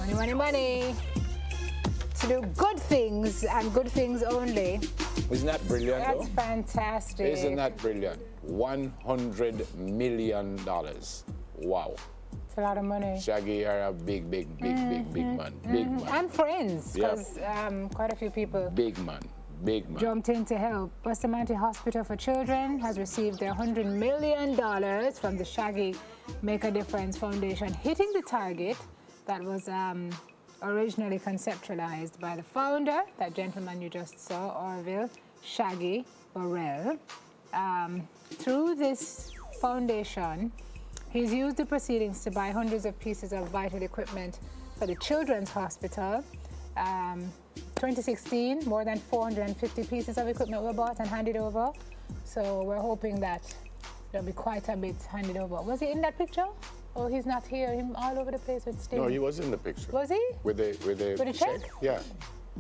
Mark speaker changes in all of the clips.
Speaker 1: Money, money, money. To do good things and good things only.
Speaker 2: Isn't that brilliant?
Speaker 1: That's fantastic.
Speaker 2: Isn't that brilliant? $100 million. Wow.
Speaker 1: It's a lot of money.
Speaker 2: Shaggy, you're a big man. Big man.
Speaker 1: And friends, because quite a few people
Speaker 2: Big man.
Speaker 1: jumped in to help. Bustamante Hospital for Children has received their $100 million from the Shaggy Make a Difference Foundation, hitting the target that was originally conceptualized by the founder, that gentleman you just saw, Orville Shaggy Burrell. Through this foundation, he's used the proceedings to buy hundreds of pieces of vital equipment for the Children's Hospital. 2016, more than 450 pieces of equipment were bought and handed over. So we're hoping that there'll be quite a bit handed over. Was he in that picture? Oh, he's not here. Him all over the place with Steve.
Speaker 2: No, he was in the picture.
Speaker 1: Was he?
Speaker 2: With the
Speaker 1: check?
Speaker 2: Yeah,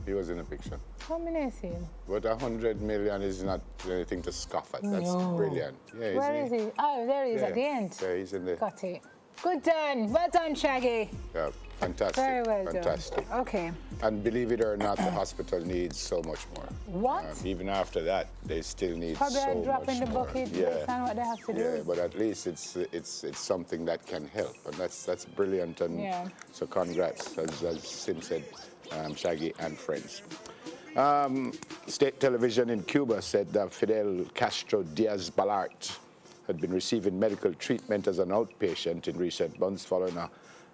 Speaker 2: he was in the picture.
Speaker 1: How many is he?
Speaker 2: But $100 million is not anything to scoff at. That's brilliant. Yeah,
Speaker 1: Where is he? Oh, there he is at the end.
Speaker 2: Yeah, he's in there.
Speaker 1: Got it. Good done. Well done, Shaggy.
Speaker 2: Yeah, fantastic.
Speaker 1: Very well
Speaker 2: fantastic.
Speaker 1: done. Okay.
Speaker 2: And believe it or not, the hospital needs so much more.
Speaker 1: What?
Speaker 2: Even after that, they still need
Speaker 1: Probably
Speaker 2: so
Speaker 1: a drop
Speaker 2: much
Speaker 1: in the
Speaker 2: more.
Speaker 1: bucket.
Speaker 2: Yeah.
Speaker 1: That's not what they have to do.
Speaker 2: Yeah, but at least it's something that can help, and that's brilliant. And so congrats, as Sim said, Shaggy and friends. State television in Cuba said that Fidel Castro Diaz-Balart had been receiving medical treatment as an outpatient in recent months following a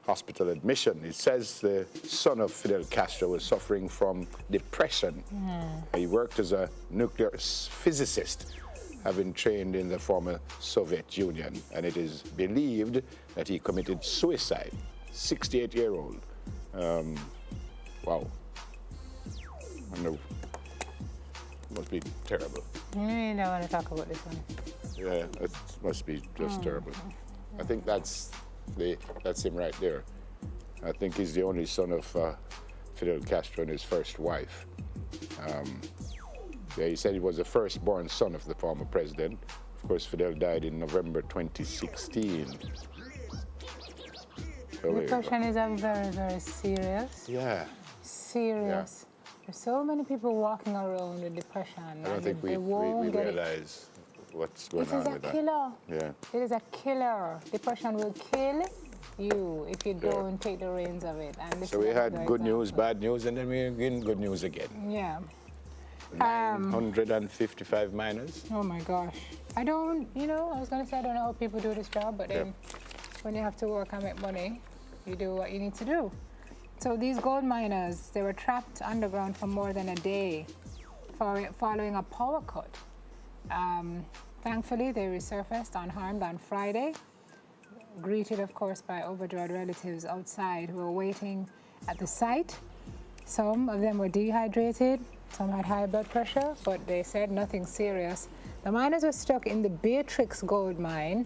Speaker 2: hospital admission. It says the son of Fidel Castro was suffering from depression. He worked as a nuclear physicist, having trained in the former Soviet Union, and it is believed that he committed suicide. 68-year-old. Wow. I know. Must be terrible.
Speaker 1: You don't want to talk about this one.
Speaker 2: Yeah, it must be just terrible. I think that's him right there. I think he's the only son of Fidel Castro and his first wife. Yeah, he said he was the firstborn son of the former president. Of course, Fidel died in November 2016.
Speaker 1: Depression is a very, very serious.
Speaker 2: Yeah.
Speaker 1: Serious. There's so many people walking around with depression.
Speaker 2: I don't think we realize what's going on with that.
Speaker 1: It is a killer.
Speaker 2: Yeah.
Speaker 1: It is a killer. Depression will kill you if you don't take the reins of it. And
Speaker 2: so we had good news, bad news, and then we're getting good news again.
Speaker 1: Yeah.
Speaker 2: 955 miners.
Speaker 1: Oh my gosh. I don't, I was going to say I don't know how people do this job, but then when you have to work and make money, you do what you need to do. So these gold miners, they were trapped underground for more than a day following a power cut. Thankfully, they resurfaced unharmed on Friday, greeted, of course, by overjoyed relatives outside who were waiting at the site. Some of them were dehydrated, some had high blood pressure, but they said nothing serious. The miners were stuck in the Beatrix gold mine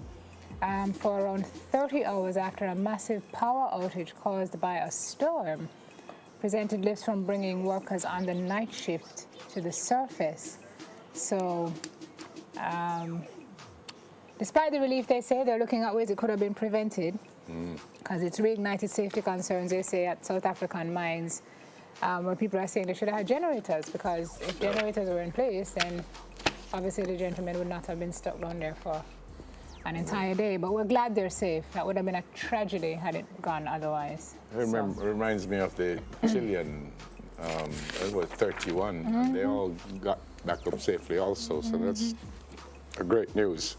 Speaker 1: for around 30 hours after a massive power outage caused by a storm prevented lifts from bringing workers on the night shift to the surface. So, despite the relief, they say they're looking at ways it could have been prevented because it's reignited safety concerns, they say, at South African mines, where people are saying they should have had generators, because if generators were in place, then obviously the gentlemen would not have been stuck down there for an entire day. But we're glad they're safe. That would have been a tragedy had it gone otherwise.
Speaker 2: It reminds me of the Chilean, it was 31, and they all got back up safely also, so that's a great news.